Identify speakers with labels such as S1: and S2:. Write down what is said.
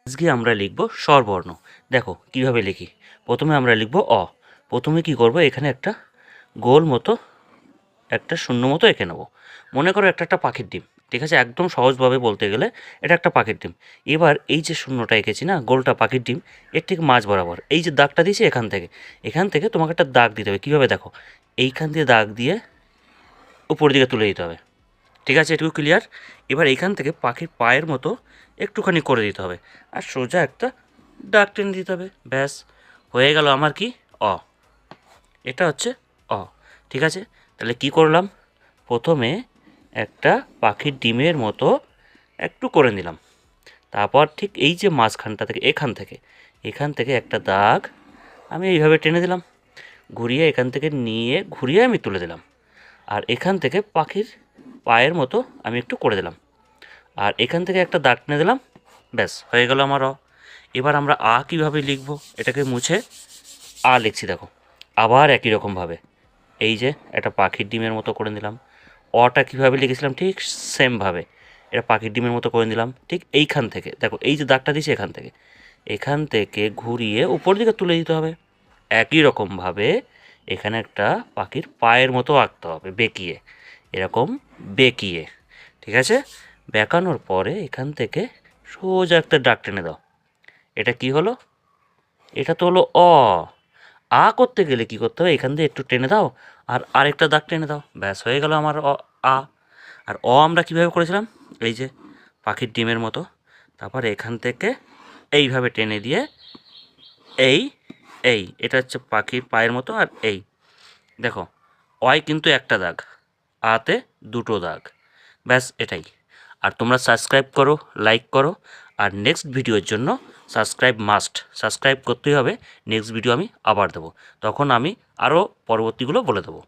S1: আজকে আমরা লিখব স্বরবর্ণ। দেখো কিভাবে লিখি। প্রথমে আমরা লিখব অ। প্রথমে কি করব, এখানে একটা গোল মতো একটা শূন্য মতো এঁকে নেব। মনে করো একটা পাখির ডিম, ঠিক আছে? একদম সহজভাবে বলতে গেলে এটা একটা পাখির ডিম। এবার এই যে শূন্যটা এঁকেছি না, গোলটা পাখির ডিম, এর ঠিক মাঝ বরাবর এই যে দাগটা দিয়েছি, এখান থেকে তোমাকে একটা দাগ দিতে হবে। কীভাবে দেখো, এইখান দিয়ে দাগ দিয়ে উপরের দিকে তুলে দিতে হবে। ঠিক আছে, এটুকু ক্লিয়ার? এবার এইখান থেকে পাখির পায়ের মতো একটুখানি করে দিতে হবে, আর সোজা একটা দাগ টেনে দিতে হবে। ব্যাস, হয়ে গেল আমার কি অ। এটা হচ্ছে অ। ঠিক আছে, তাহলে কি করলাম, প্রথমে একটা পাখির ডিমের মতো একটু করে নিলাম, তারপর ঠিক এই যে মাঝখানটা থেকে এখান থেকে একটা দাগ আমি এইভাবে টেনে দিলাম, ঘুরিয়ে এখান থেকে নিয়ে ঘুরিয়ে আমি তুলে দিলাম, আর এখান থেকে পাখির পায়ের মতো আমি একটু করে দিলাম, আর এখান থেকে একটা দাগ টেনে দিলাম। ব্যাস, হয়ে গেল আমার অ। এবার আমরা আ কীভাবে লিখব, এটাকে মুছে আ লিখছি। দেখো, আবার একই রকমভাবে এই যে একটা পাখির ডিমের মতো করে নিলাম। অটা কীভাবে লিখেছিলাম ঠিক সেমভাবে এটা পাখির ডিমের মতো করে নিলাম। ঠিক এইখান থেকে দেখো, এই যে দাগটা দিয়েছি এখান থেকে ঘুরিয়ে উপর দিকে তুলে দিতে হবে। একই রকমভাবে এখানে একটা পাখির পায়ের মতো আঁকতে হবে বেঁকিয়ে, এরকম বেঁকিয়ে। ঠিক আছে, বেঁকানোর পরে এখান থেকে সোজা একটা দাগ টেনে দাও। এটা কি হলো, এটা তো হলো অ। আ করতে গেলে কি করতে হবে, এখান দিয়ে একটু টেনে দাও আর আরেকটা দাগ টেনে দাও। ব্যাস, হয়ে গেল আমার অ আ। আর অ আমরা কীভাবে করেছিলাম, এই যে পাখির ডিমের মতো, তারপর এখান থেকে এইভাবে টেনে দিয়ে এই এই এটা হচ্ছে পাখির পায়ের মতো, আর এই দেখো, অয় কিন্তু একটা দাগ, আতে দুটো দাগ। ব্যাস, এটাই। আর তোমরা সাবস্ক্রাইব করো, লাইক করো, আর নেক্সট ভিডিওর জন্য সাবস্ক্রাইব করতেই হবে। নেক্সট ভিডিও আমি আবার দেবো, তখন আমি আরও পরবর্তীগুলো বলে দেবো।